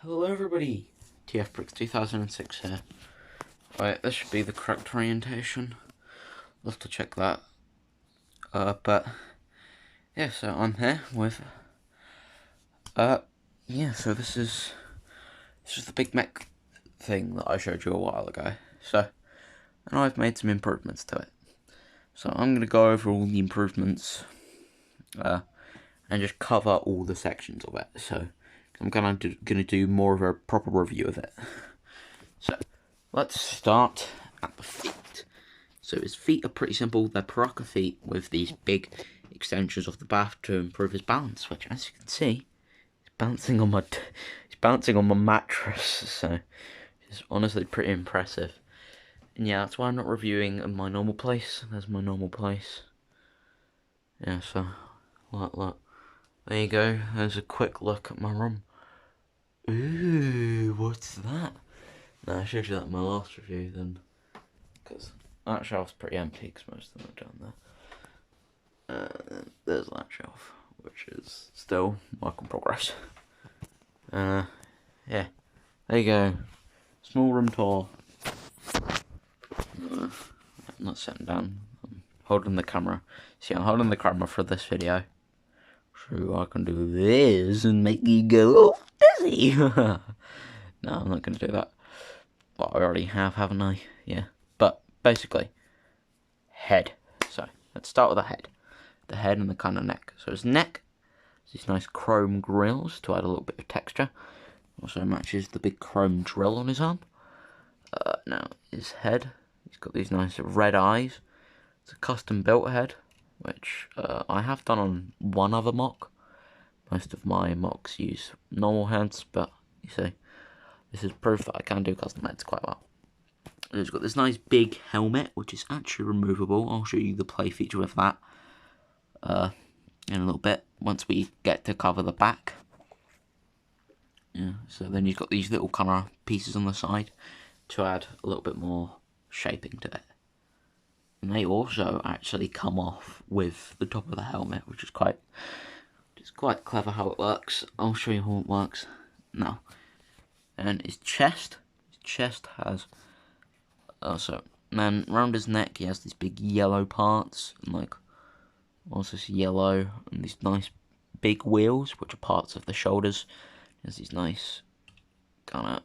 Hello everybody, TFBricks 2006 here. Right, this should be the correct orientation. I'll have to check that. But yeah, so I'm here with so this is the big mech thing that I showed you a while ago. So, and I've made some improvements to it. So I'm gonna go over all the improvements and just cover all the sections of it. So I'm gonna do more of a proper review of it. So let's start at the feet. So his feet are pretty simple. They're Paraka feet with these big extensions of the bath to improve his balance, which, as you can see, he's bouncing on my mattress. So it's honestly pretty impressive. And yeah, that's why I'm not reviewing in my normal place. There's my normal place. Yeah, so look. There you go. There's a quick look at my room. Ooh, what's that? No, I showed you that in my last review then, because that shelf's pretty empty because most of them are down there. There's that shelf, which is still work in progress. Yeah, there you go. Small room tour. I'm not sitting down. I'm holding the camera. See, I'm holding the camera for this video, so I can do this and make you go, oh, dizzy. No, I'm not going to do that. Well, I already have, haven't I? Yeah. But basically, head. So let's start with the head. The head and the kind of neck. So his neck is these nice chrome grills to add a little bit of texture. Also matches the big chrome drill on his arm. Now his head, he's got these nice red eyes. It's a custom built head, which I have done on one other mock. Most of my mocks use normal heads, but you see, this is proof that I can do custom heads quite well. It's got this nice big helmet, which is actually removable. I'll show you the play feature with that in a little bit, once we get to cover the back. Yeah, so then you've got these little kind of pieces on the side to add a little bit more shaping to it. And they also actually come off with the top of the helmet, which is quite clever how it works. I'll show you how it works now. And his chest has also, then around his neck he has these big yellow parts, and like also this yellow, and these nice big wheels, which are parts of the shoulders. There's these nice kind of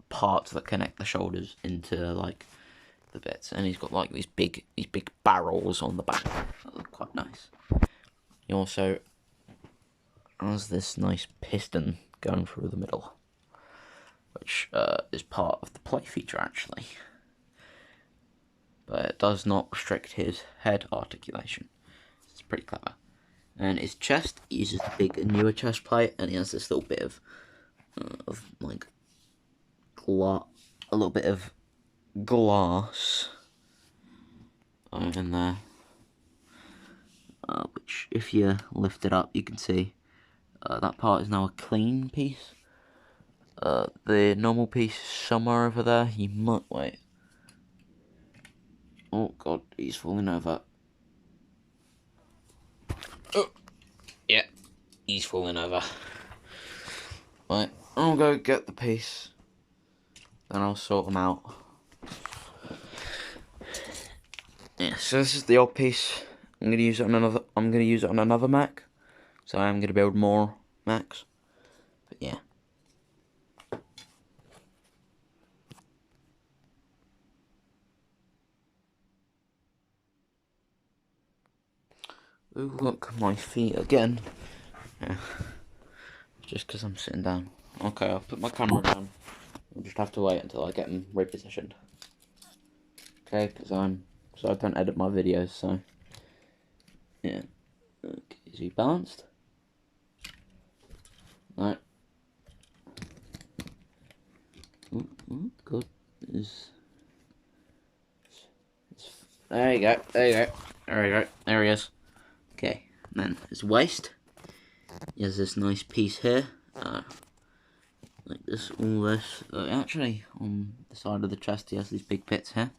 parts that connect the shoulders into like the bits, and he's got like these big barrels on the back that look quite nice. He also has this nice piston going through the middle, which is part of the play feature actually, but it does not restrict his head articulation. It's pretty clever. And his chest uses the big newer chest plate, and he has this little bit of like a little bit of glass in there, which if you lift it up you can see that part is now a clean piece. The normal piece is somewhere over there. You might wait. Oh god, he's falling over. Oh, yeah, he's falling over. Right, I'll go get the piece, then I'll sort them out. Yeah, so this is the old piece. I'm gonna use it on another mech. So I am gonna build more mechs. But yeah. Ooh, look, my feet again. Yeah. Just because I'm sitting down. Okay, I'll put my camera down. I'll just have to wait until I get them repositioned. Okay, because I don't edit my videos, so yeah. Okay, is he balanced? Right. Ooh, good. There you go. There he is. Okay, and then his waist. He has this nice piece here, like this, all this. Actually, on the side of the chest, he has these big bits here,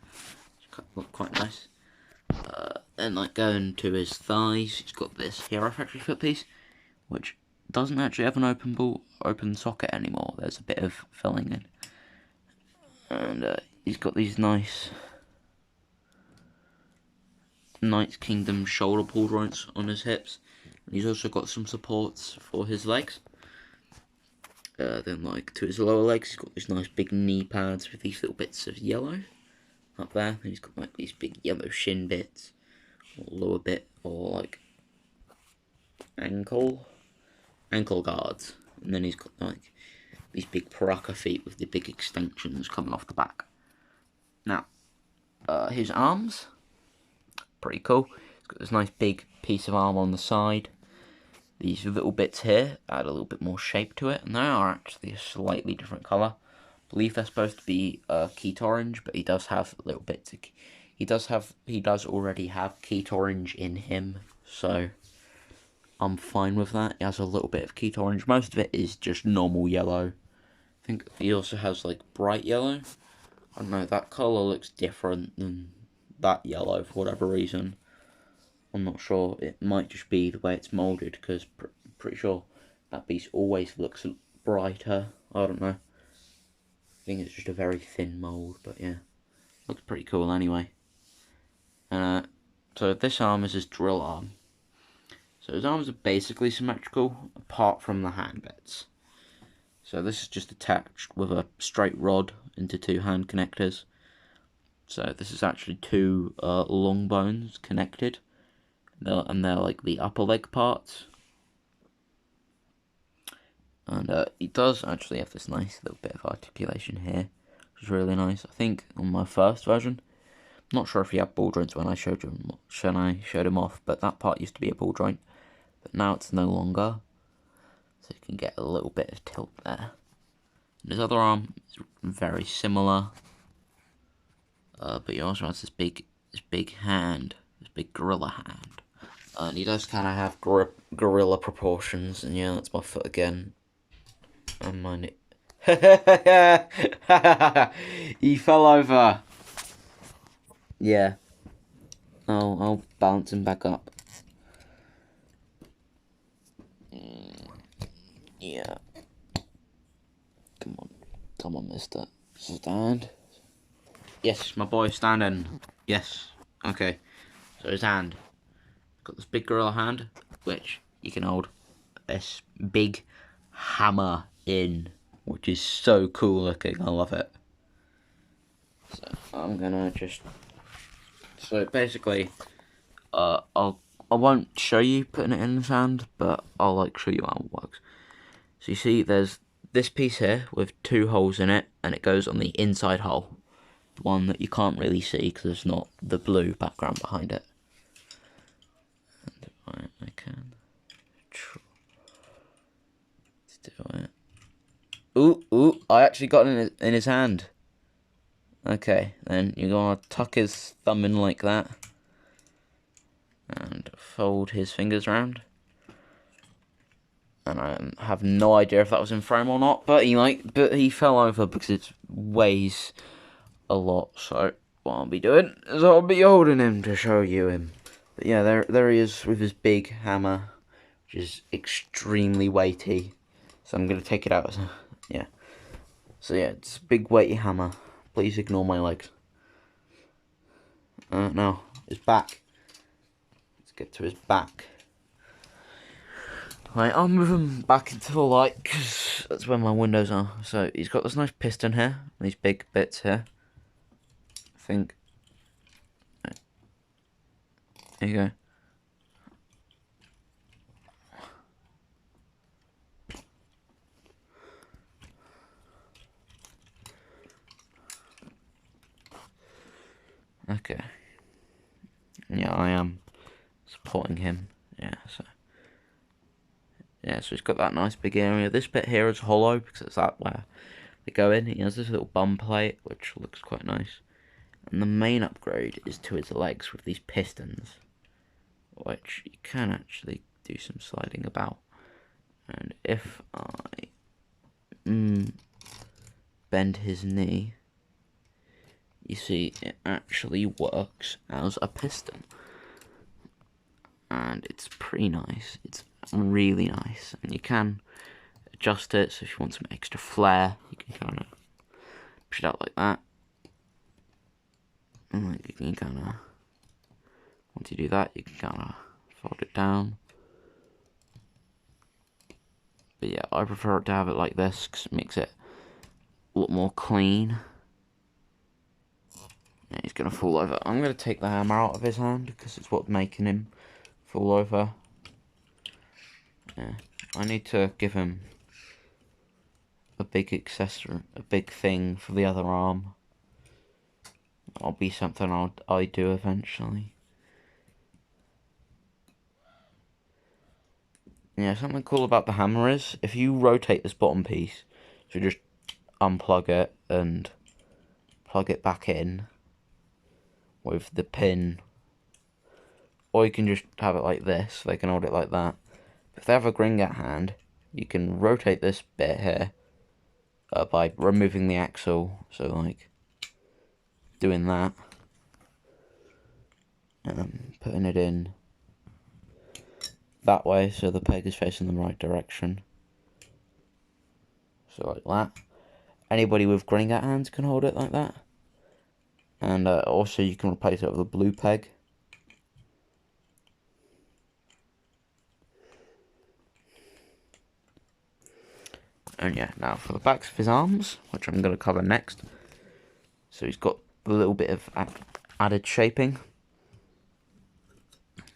which look quite nice. And like going to his thighs, he's got this Hero Factory foot piece, which doesn't actually have an open socket anymore. There's a bit of filling in, and he's got these nice Knights Kingdom shoulder pull joints on his hips. And he's also got some supports for his legs. Then, like, to his lower legs, he's got these nice big knee pads with these little bits of yellow up there. And he's got, like, these big yellow shin bits, or lower bit, or, like, ankle guards. And then he's got, like, these big Paraka feet with the big extensions coming off the back. Now, his arms, pretty cool. He's got this nice big piece of arm on the side. These little bits here add a little bit more shape to it, and they are actually a slightly different colour. I believe they're supposed to be Keat orange, but he does have little bits. He does already have Keat orange in him, so I'm fine with that. He has a little bit of Keat orange. Most of it is just normal yellow. I think he also has like bright yellow. I don't know, that colour looks different than that yellow for whatever reason. I'm not sure. It might just be the way it's moulded, because pretty sure that piece always looks brighter. I don't know. I think it's just a very thin mould, but yeah. Looks pretty cool anyway. So this arm is his drill arm. So his arms are basically symmetrical, apart from the hand bits. So this is just attached with a straight rod into two hand connectors. So this is actually two long bones connected. And they're like the upper leg parts. And he does actually have this nice little bit of articulation here, which is really nice. I think on my first version, I'm not sure if he had ball joints when I showed him off, but that part used to be a ball joint, but now it's no longer. So you can get a little bit of tilt there. And his other arm is very similar, but he also has this big hand, this big gorilla hand. And he does kind of have gorilla proportions, and yeah, that's my foot again. And my knee. He fell over. Yeah. I'll balance him back up. Yeah. Come on, mister. Stand. Yes, my boy, standing. Yes. Okay. So his hand. Got this big gorilla hand, which you can hold this big hammer in, which is so cool looking. I love it. So I'm gonna just. So basically, I won't show you putting it in his hand, but I'll like show you how it works. So you see, there's this piece here with two holes in it, and it goes on the inside hole, the one that you can't really see because there's not the blue background behind it. I can try to do it. Ooh, I actually got it in his hand. Okay, then you're gonna tuck his thumb in like that and fold his fingers around. And I have no idea if that was in frame or not, but he fell over because it weighs a lot. So what I'll be doing is I'll be holding him to show you him. But yeah, there he is with his big hammer, which is extremely weighty. So I'm gonna take it out. Yeah. So yeah, it's a big weighty hammer. Please ignore my legs. Now his back. Let's get to his back. Right, I'll move him back into the light because that's where my windows are. So he's got this nice piston here, these big bits here. I think. There you go. Okay. Yeah, I am supporting him. Yeah, so he's got that nice big area. This bit here is hollow because it's that where they go in. He has this little bum plate, which looks quite nice. And the main upgrade is to his legs with these pistons, which you can actually do some sliding about. And if I bend his knee, you see it actually works as a piston. And it's pretty nice. It's really nice. And you can adjust it, so if you want some extra flair, you can kind of push it out like that. And you can kind of, once you do that, you can kind of fold it down. But yeah, I prefer it to have it like this because it makes it a lot more clean. Yeah, he's going to fall over. I'm going to take the hammer out of his hand because it's what's making him fall over. Yeah, I need to give him a big accessory, a big thing for the other arm. That'll be something I do eventually. Yeah, something cool about the hammer is if you rotate this bottom piece, so you just unplug it and plug it back in with the pin, or you can just have it like this. They can hold it like that. If they have a Gringat hand, you can rotate this bit here by removing the axle. So like doing that, putting it in that way so the peg is facing the right direction. So like that. Anybody with Gringat hands can hold it like that. And also you can replace it with a blue peg. And yeah, now for the backs of his arms, which I'm going to cover next. So he's got a little bit of added shaping.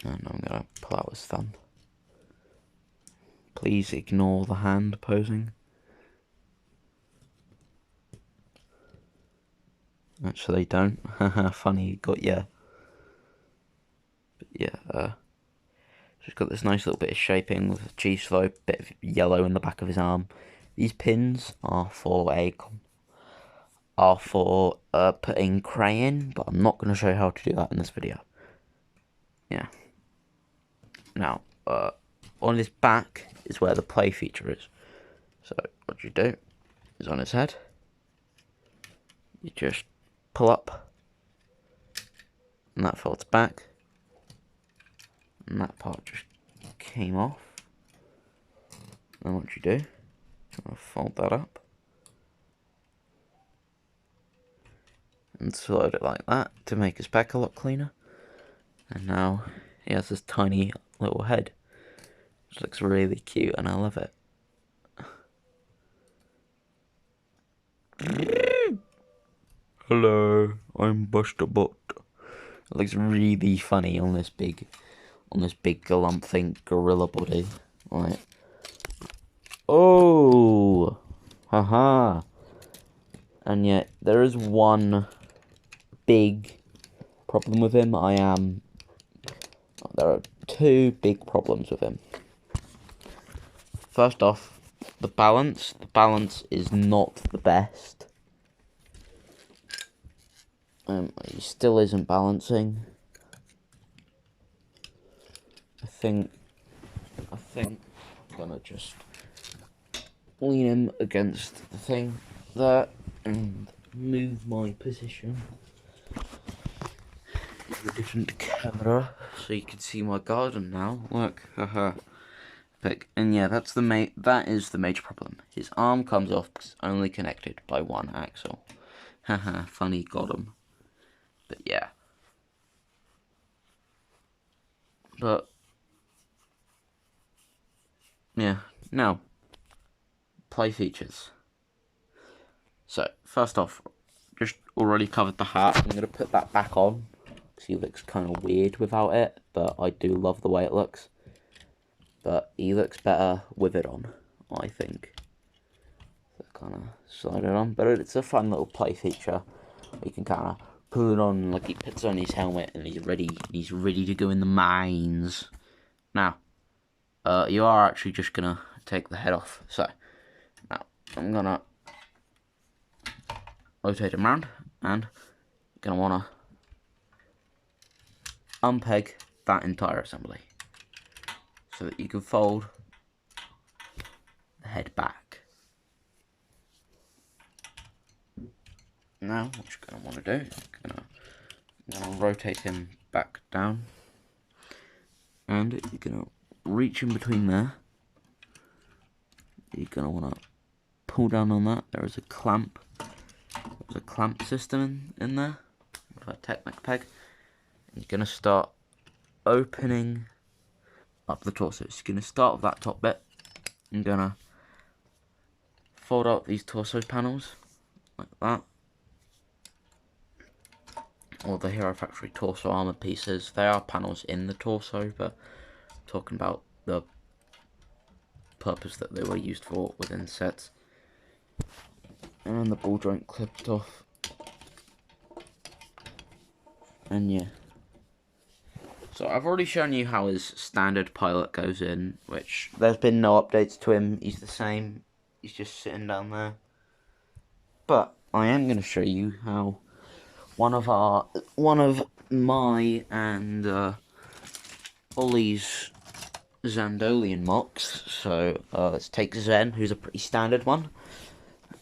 And I'm going to pull out his thumb. Please ignore the hand posing. Actually, don't. Funny, got ya. But yeah, so he's got this nice little bit of shaping with a G-slope, bit of yellow in the back of his arm. These pins are for putting crayon, but I'm not going to show you how to do that in this video. Yeah. Now, on his back is where the play feature is. So what you do is on his head, you just pull up, and that folds back, and that part just came off. And what you do, you fold that up, and slide it like that to make his back a lot cleaner. And now he has this tiny little head, which looks really cute, and I love it. Hello, I'm Buster Butt. It looks really funny on this big galumphing gorilla body. Right. Oh, haha. And yet there is one big problem with him. There are two big problems with him. First off, the balance. The balance is not the best. He still isn't balancing. I think I'm gonna just lean him against the thing there and move my position to a different camera so you can see my garden now. Look, haha. And yeah, that is the major problem. His arm comes off because it's only connected by one axle. Haha, funny, got him. But yeah. But yeah, now play features. So first off, just already covered the hat. I'm gonna put that back on because he looks kind of weird without it, but I do love the way it looks. But he looks better with it on, I think. So kind of slide it on, but it's a fun little play feature. You can kind of put it on like he puts on his helmet and he's ready. He's ready to go in the mines. Now, you are actually just gonna take the head off. So now I'm gonna rotate him around and gonna wanna unpeg that entire assembly so that you can fold the head back. Now, what you're gonna want to do, I'm gonna rotate him back down, and you're gonna reach in between there. You're going to want to pull down on that. There is a clamp. There's a clamp system in there with a Technic peg. And you're going to start opening up the torso. So you're going to start with that top bit. I'm going to fold out these torso panels like that. Or the Hero Factory torso armor pieces. They are panels in the torso, but I'm talking about the purpose that they were used for within sets. And the ball joint clipped off. And yeah. So I've already shown you how his standard pilot goes in, which there's been no updates to him. He's the same. He's just sitting down there. But I am going to show you how one of my and Ollie's Zandolian mocks. So let's take Zen, who's a pretty standard one,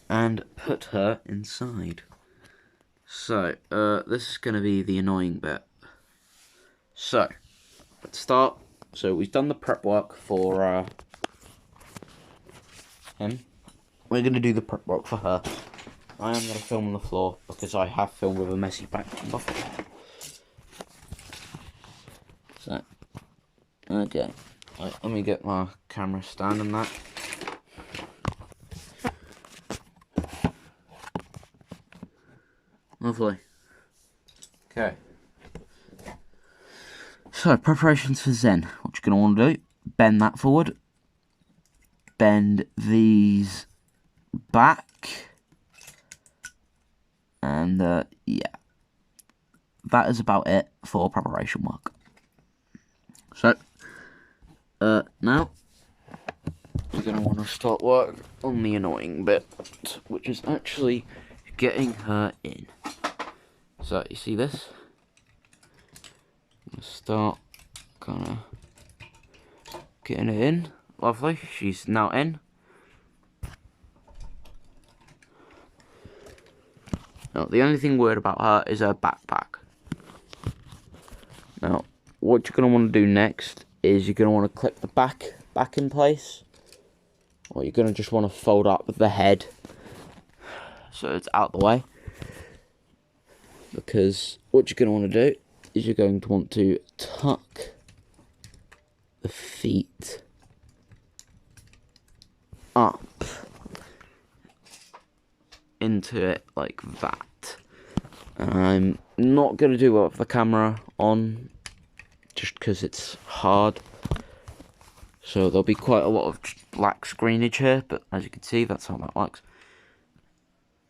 and put her inside. So this is going to be the annoying bit. So let's start. So we've done the prep work for him. We're going to do the prep work for her. I am going to film on the floor because I have filmed with a messy background before. So, okay. Right, let me get my camera stand on that. Lovely. Okay. So, preparations for Zen. What you're going to want to do, bend that forward. Bend these back. And, yeah. That is about it for preparation work. So, now, we're going to want to start work on the annoying bit, which is actually getting her in. So, you see this? I'm going to start kind of getting it in. Lovely. She's now in. Now, the only thing weird about her is her backpack. Now, what you're going to want to do next is you're going to want to clip the back in place. Or you're going to just want to fold up the head so it's out the way. Because what you're going to want to do is you're going to want to tuck the feet up into it like that. And I'm not going to do it with the camera on just because it's hard. So there'll be quite a lot of black screenage here, but as you can see, that's how that works.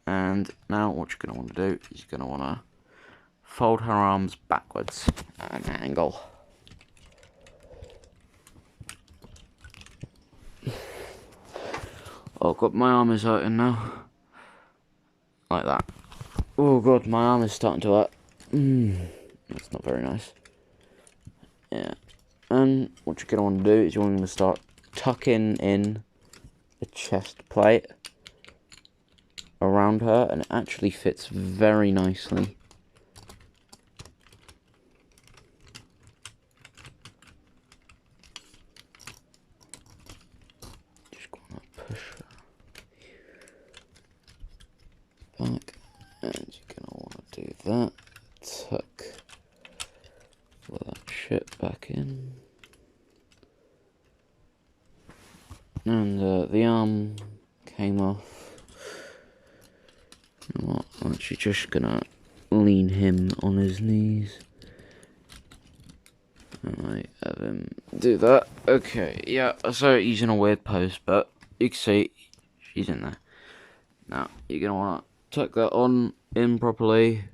And now what you're going to want to do is you're going to want to fold her arms backwards at an angle. Oh god, my arm is hurting now. Like that. Oh god, my arm is starting to hurt. That's not very nice. Yeah. And what you're going to want to do is you're going to start tucking in the chest plate around her, and it actually fits very nicely. Just going to push her back, and you're going to want to do that. Tuck all that shit back in. And the arm came off. You know what? I'm actually just gonna lean him on his knees. I might have him do that. Okay, yeah, so he's in a weird pose, but you can see she's in there. Now, you're gonna wanna tuck that on in properly.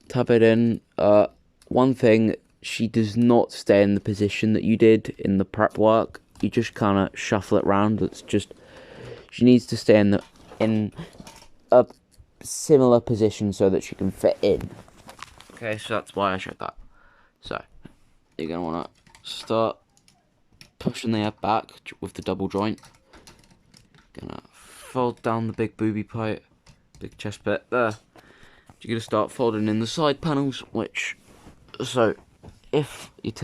Tap it in. One thing, she does not stay in the position that you did in the prep work. You just kind of shuffle it around. It's just, she needs to stay in a similar position so that she can fit in. Okay, so that's why I showed that. So, you're going to want to start pushing the head back with the double joint. Gonna fold down the big booby plate, big chest bit there. You're going to start folding in the side panels, so if you take